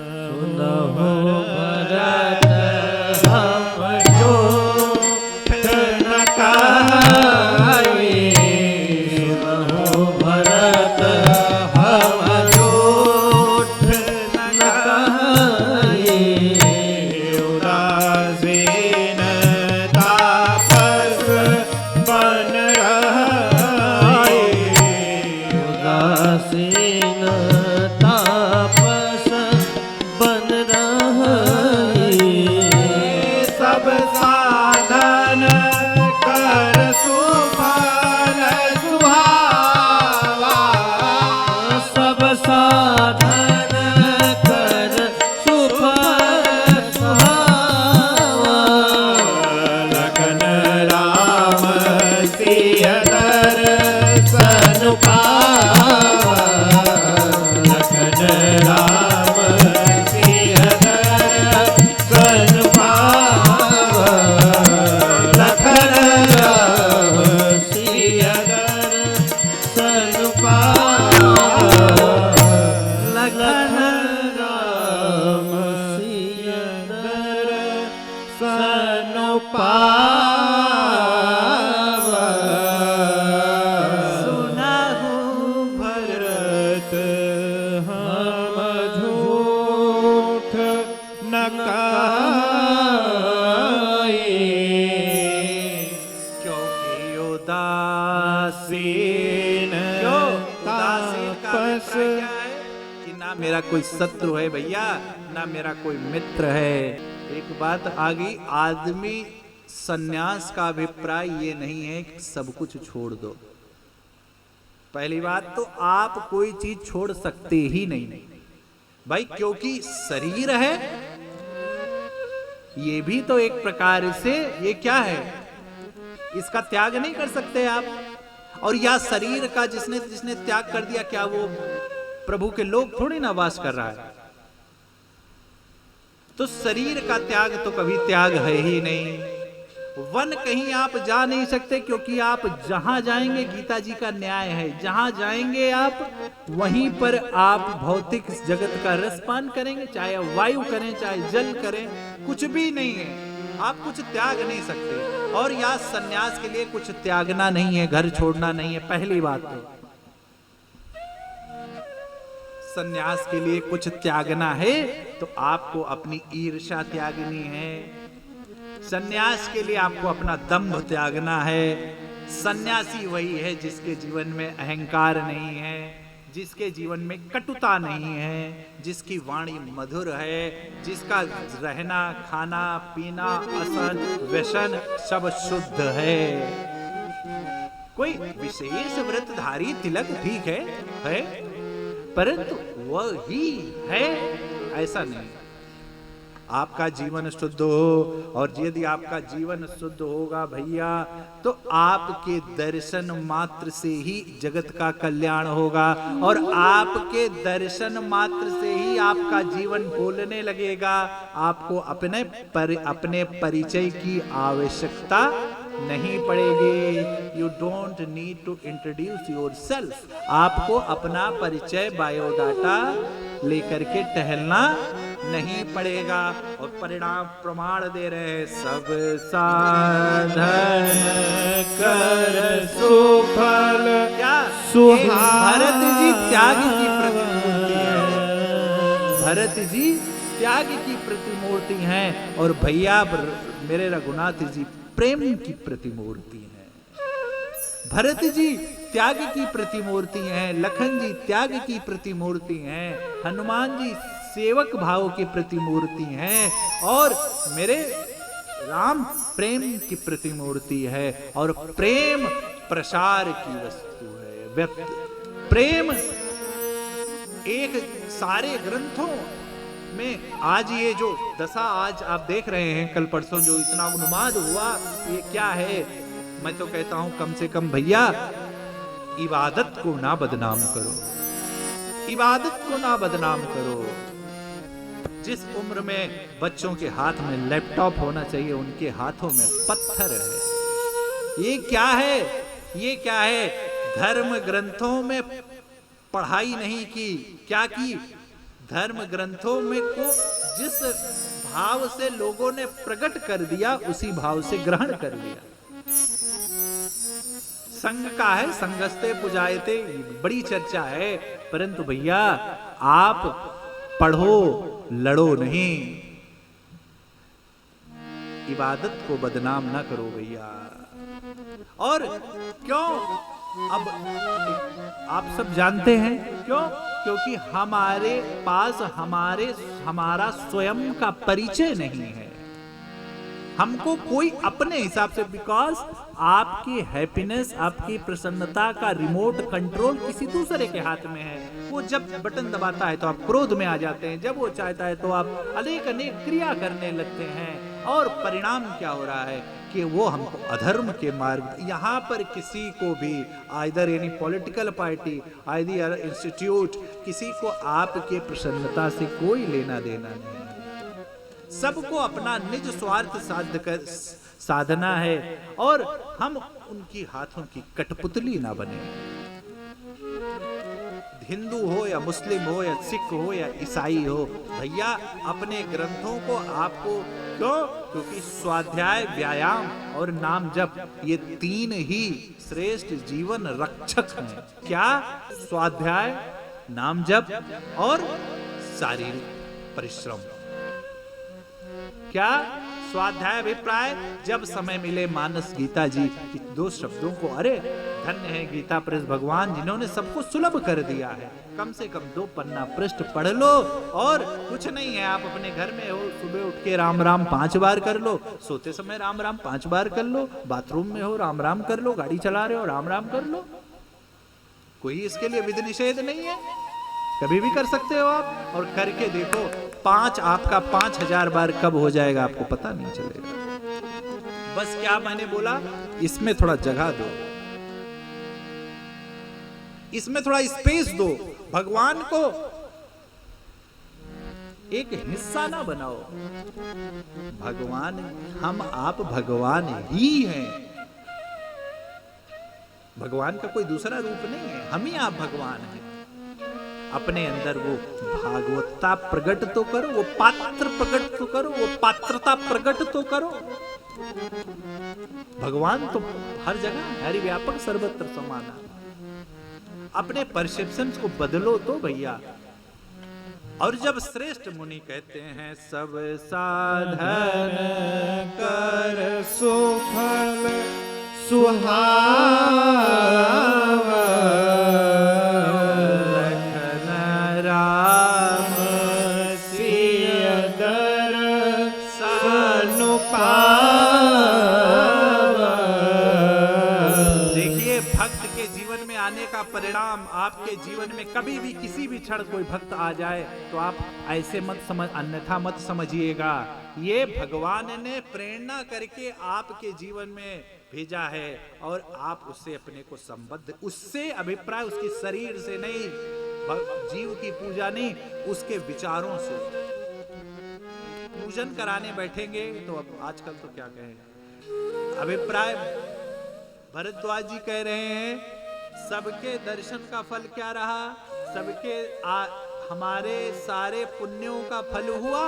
मेरा कोई शत्रु है भैया, ना मेरा कोई मित्र है। एक बात आ गई, आदमी सन्यास का अभिप्राय ये नहीं है कि सब कुछ छोड़ दो। पहली बात तो आप कोई चीज छोड़ सकते ही नहीं भाई, क्योंकि शरीर है, ये भी तो एक प्रकार से ये क्या है, इसका त्याग नहीं कर सकते आप। और या शरीर का जिसने त्याग कर दिया, क्या वो प्रभु के लोग थोड़ी ना वास कर रहा है। तो शरीर का त्याग तो कभी त्याग है ही नहीं। वन कहीं आप जा नहीं सकते, क्योंकि आप जहां जाएंगे, गीता जी का न्याय है, जहां जाएंगे आप वहीं पर आप भौतिक जगत का रसपान करेंगे, चाहे वायु करें चाहे जल करें, कुछ भी नहीं है, आप कुछ त्याग नहीं सकते। और या सन्यास के लिए कुछ त्यागना नहीं है, घर छोड़ना नहीं है। पहली बात तो सन्यास के लिए कुछ त्यागना है तो आपको अपनी ईर्ष्या त्यागनी है। सन्यास के लिए आपको अपना दंभ त्यागना है। सन्यासी वही है जिसके जीवन में अहंकार नहीं है, जिसके जीवन में कटुता नहीं है, जिसकी वाणी मधुर है, जिसका रहना खाना पीना असन व्यसन सब शुद्ध है। कोई विशेष व्रतधारी तिलक ठीक है, परंतु वह ही है ऐसा नहीं। आपका जीवन शुद्ध हो। और यदि आपका जीवन शुद्ध होगा भैया, तो आपके दर्शन मात्र से ही जगत का कल्याण होगा, और आपके दर्शन मात्र से ही आपका जीवन बोलने लगेगा। आपको अपने परिचय की आवश्यकता नहीं पड़ेगी। You don't need to introduce yourself. आपको अपना परिचय बायोडाटा लेकर के टहलना नहीं पड़ेगा। और परिणाम प्रमाण दे रहे हैं, सब साधन कर सुफल। क्या भरत जी त्याग की प्रतिमूर्ति है, भरत जी त्याग की प्रतिमूर्ति हैं, और भैया मेरे रघुनाथ जी प्रेम की प्रतिमूर्ति है। भरत जी त्याग की प्रतिमूर्ति हैं, लखन जी त्याग की प्रतिमूर्ति हैं, हनुमान जी सेवक भाव की प्रतिमूर्ति हैं, और मेरे राम प्रेम की प्रतिमूर्ति है। और प्रेम प्रसार की वस्तु है। प्रेम एक सारे ग्रंथों में, आज ये जो दशा आज आप देख रहे हैं, कल परसों जो इतना उन्माद हुआ, ये क्या है? मैं तो कहता हूं कम से कम भैया इबादत को ना बदनाम करो, इबादत को ना बदनाम करो। जिस उम्र में बच्चों के हाथ में लैपटॉप होना चाहिए, उनके हाथों में पत्थर है। ये क्या है? ये क्या है? धर्म ग्रंथों में पढ़ाई नहीं की, क्या की? धर्म ग्रंथों में को जिस भाव से लोगों ने प्रकट कर दिया, उसी भाव से ग्रहण कर लिया। संघ का है, संगस्ते पुजायते, बड़ी चर्चा है, परंतु भैया आप पढ़ो, लड़ो नहीं। इबादत को बदनाम ना करो भैया। और क्यों? अब आप सब जानते हैं क्यों? क्योंकि हमारे पास हमारा स्वयं का परिचय नहीं है। हमको कोई अपने हिसाब से, बिकॉज आपकी हैप्पीनेस, आपकी प्रसन्नता का रिमोट कंट्रोल किसी दूसरे के हाथ में है। वो जब बटन दबाता है तो आप क्रोध में आ जाते हैं, जब वो चाहता है तो आप अनेक क्रिया करने लगते हैं, और परिणाम क्या हो रहा है कि वो हमको अधर्म के मार्ग। यहाँ पर किसी को भी either any political party, either institute, किसी को आपके प्रसन्नता से कोई लेना देना नहीं। सबको अपना निज स्वार्थ साधना है, और हम उनकी हाथों की कठपुतली ना बने। हिंदू हो या मुस्लिम हो या सिख हो या ईसाई हो, भैया अपने ग्रंथों को आपको, क्योंकि स्वाध्याय, व्यायाम और नाम जप, ये तीन ही श्रेष्ठ जीवन रक्षक हैं। क्या? स्वाध्याय, नाम जप और शारीरिक परिश्रम। क्या? स्वाध्याय अभिप्राय, जब समय मिले मानस गीता जी, दो शब्दों को, अरे धन्य है गीता प्रेस भगवान जिन्होंने सबको सुलभ कर दिया है। कम से कम 2 पन्ना पृष्ठ पढ़ लो, और कुछ नहीं है, आप अपने घर में हो, सुबह उठ के राम राम 5 बार कर लो, सोते समय राम राम 5 बार कर लो, बाथरूम में हो राम राम कर लो, गाड़ी चला रहे हो राम राम कर लो। कोई इसके लिए विधि निषेध नहीं है, कभी भी कर सकते हो आप। और करके देखो, आपका 5000 बार कब हो जाएगा आपको पता नहीं चलेगा। बस क्या मैंने बोला, इसमें थोड़ा जगह दो, इसमें थोड़ा स्पेस दो। भगवान को एक हिस्सा ना बनाओ। भगवान, हम आप भगवान ही हैं। भगवान का कोई दूसरा रूप नहीं है, हम ही आप भगवान हैं। अपने अंदर वो भागवतता प्रकट तो करो, वो पात्र प्रकट तो करो, वो पात्रता प्रकट तो करो। भगवान तो हर जगह, हरि व्यापक सर्वत्र समाना। अपने परसेप्शंस को बदलो तो भैया। और जब श्रेष्ठ मुनि कहते हैं, सब साधन कर सुफल सुहावन, परिणाम आपके जीवन में कभी भी किसी भी क्षण कोई भक्त आ जाए तो आप ऐसे मत समझ, अन्यथा मत समझिएगा। ये भगवान ने प्रेरणा करके आपके जीवन में भेजा है और आप उससे अपने को संबद्ध, उससे अभिप्राय उसके शरीर से नहीं, जीव की पूजा नहीं, उसके विचारों से। पूजन कराने बैठेंगे तो अब आजकल तो क्या कहें, अभिप्राय भरद्वाज जी कह रहे हैं सबके दर्शन का फल क्या रहा, सबके हमारे सारे पुण्यों का फल हुआ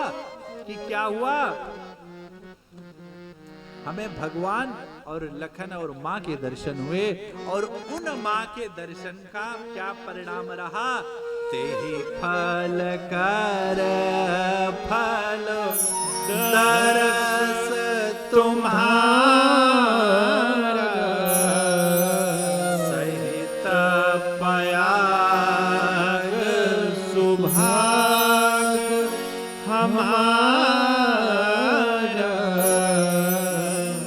कि क्या हुआ, हमें भगवान और लखन और माँ के दर्शन हुए और उन माँ के दर्शन का क्या परिणाम रहा, ते ही फल कर फल दरस तुम्हारा सहित पयाग सुभाग हमारा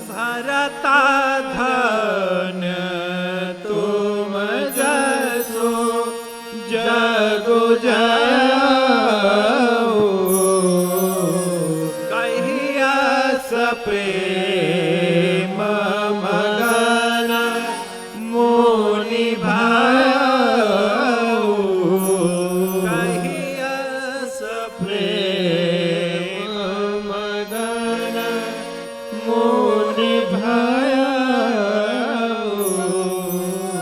भरता धन तुम जसो जगु कहिया प्रेम मगन मोनि भाऊ कहिया प्रेम मगन मोनि भाऊ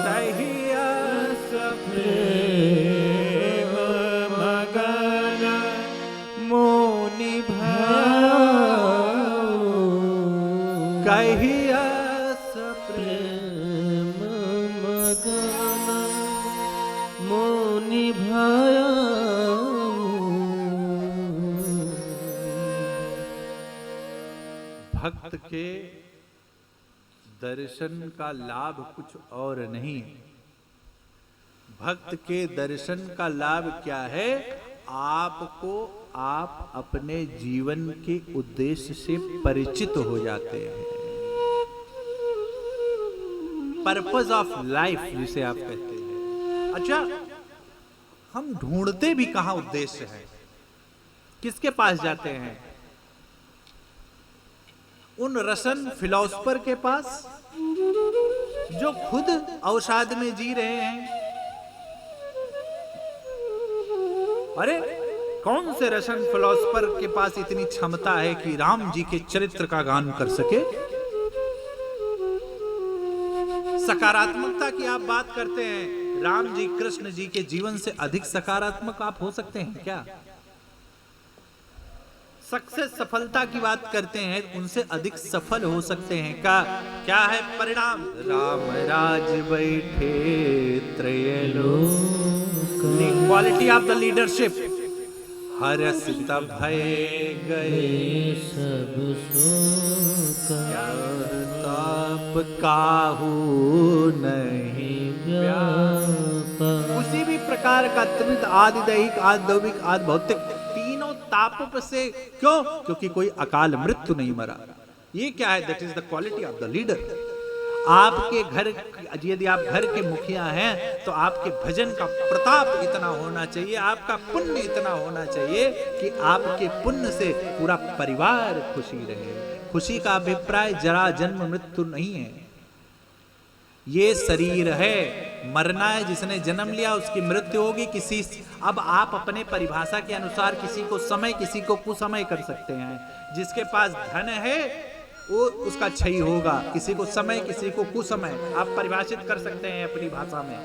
कहिया प्रेम मगन मोनि कहिया प्रेम मगन मोनि भाऊ। भक्त के दर्शन का लाभ कुछ और नहीं, भक्त के दर्शन का लाभ क्या है, आपको आप अपने जीवन के उद्देश्य से परिचित हो जाते हैं। पर्पस ऑफ लाइफ जिसे आप कहते हैं। अच्छा, हम ढूंढते भी कहां उद्देश्य है, किसके पास जाते हैं? उन रसन फिलोसफर के पास जो खुद अवसाद में जी रहे हैं। अरे कौन से रसन फिलोसफर के पास इतनी क्षमता है कि राम जी के चरित्र का गान कर सके? सकारात्मकता की आप बात करते हैं, राम जी कृष्ण जी के जीवन से अधिक सकारात्मक आप हो सकते हैं क्या? सक्सेस सफलता की बात करते हैं, उनसे अधिक सफल हो सकते हैं क्या? क्या है परिणाम? राम राज बैठे त्रैलोक, क्वालिटी ऑफ द लीडरशिप। हर्ष भय गए सब सोका, ताप काहू नहीं व्यापा। उसी भी प्रकार का त्रिविध आदि दैहिक आदि दैविक आदि भौतिक तीनों ताप से, क्यों? क्योंकि कोई अकाल मृत्यु नहीं मरा। ये क्या है? That is the quality of the leader. आपके घर, यदि आप घर के मुखिया हैं तो आपके भजन का प्रताप इतना होना चाहिए, आपका पुण्य इतना होना चाहिए कि आपके पुण्य से पूरा परिवार खुशी रहे। खुशी का अभिप्राय जरा जन्म मृत्यु नहीं है। ये शरीर है, मरना है, जिसने जन्म लिया उसकी मृत्यु होगी। किसी, अब आप अपने परिभाषा के अनुसार किसी को समय किसी को कुसमय कर सकते हैं। जिसके पास धन है वो उसका क्षय होगा, किसी को समय किसी को कुसमय आप परिभाषित कर सकते हैं अपनी भाषा में।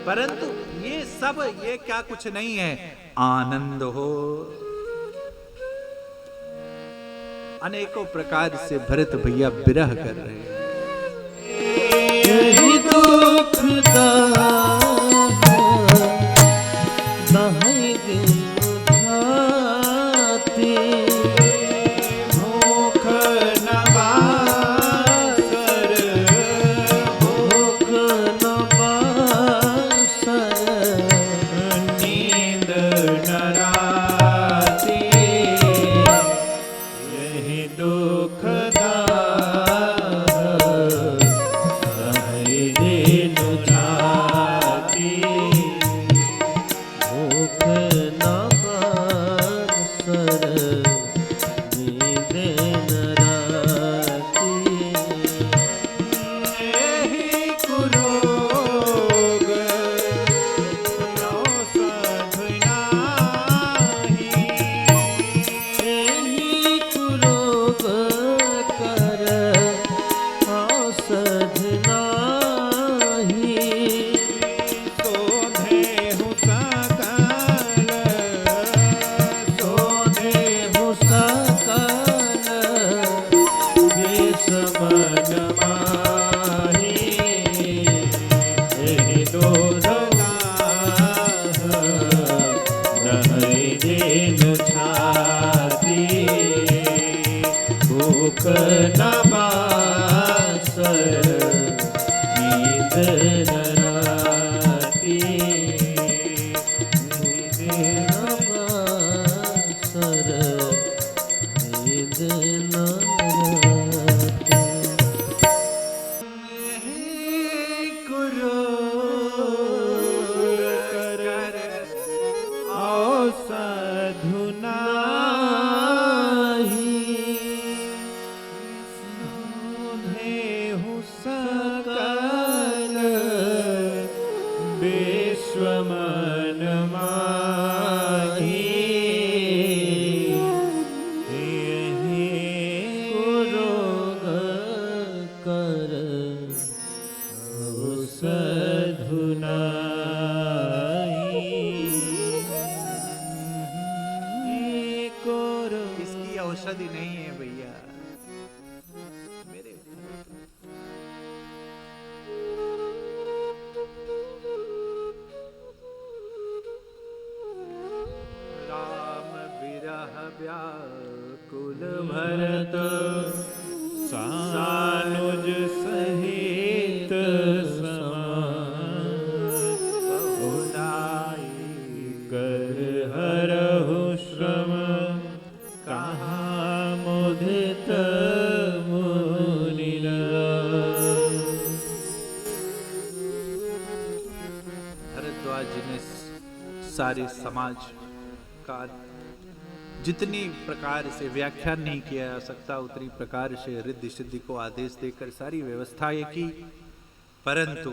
परंतु ये सब, ये क्या कुछ नहीं है। आनंद हो। अनेकों प्रकार से भरत भैया विरह कर रहे हैं। यही दुख दहाई दिन उठाते, भूख नवासर, भूख नवासर, नींद नराती, यही दुख न बासर नींद न राती नींद न बासर नींद न राती गुरु कर साधु देहु सकल विश्वमन माही रोग कर साधु इसकी औषधि नहीं है भैया मेरे। राम विरह व्याकुल भरत सानुज सहित कर हरहु श्रम कहाँ मुदित मुनि भारद्वाज जी ने सारे समाज का जितनी प्रकार से व्याख्यान नहीं किया जा सकता उतनी प्रकार से रिद्धि सिद्धि को आदेश देकर सारी व्यवस्थाएं की, परंतु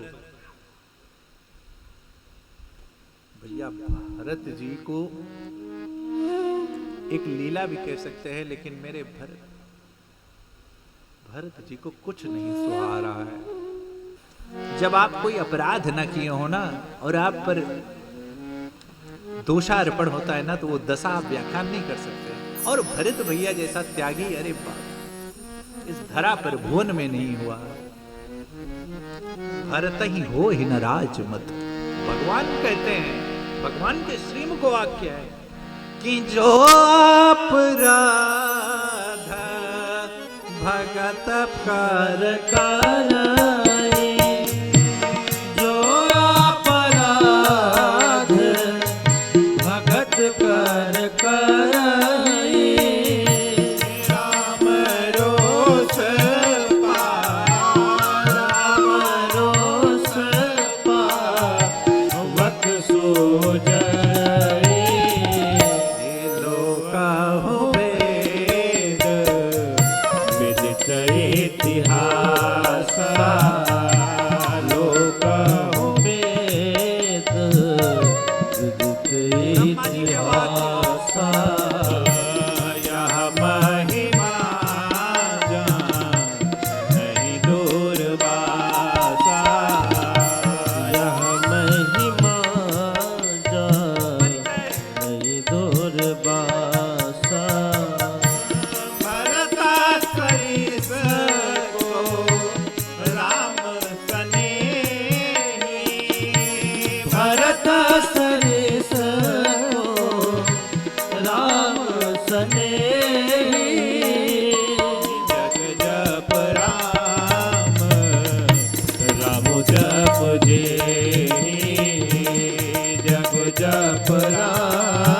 भैया भरत जी को एक लीला भी कह सकते हैं, लेकिन मेरे भरत जी को कुछ नहीं सुहा रहा है। जब आप कोई अपराध न किए हो ना और आप पर दोषारोपण होता है ना, तो वो दशा आप व्याख्यान नहीं कर सकते। और भरत भैया जैसा त्यागी, अरे बाप, इस धरा पर भुवन में नहीं हुआ। भरत ही हो ही न राज मत, भगवान कहते हैं, भगवान के श्रीमुख वाक्य है कि जो अपराध भगत कर कराए जो अपराध भगत कर कराए राम रोष पावक सो जय लोकाहु वेद विदित इतिहास लोकाहु वेद विदित इतिहास यह महिमा जान नहीं दूरबासा यह महिमा जान नहीं दूरबासा भरता सरिस को राम सनेही भरता सरिस को राम सनेही जग जप राम राम जप जेहि जग जप राम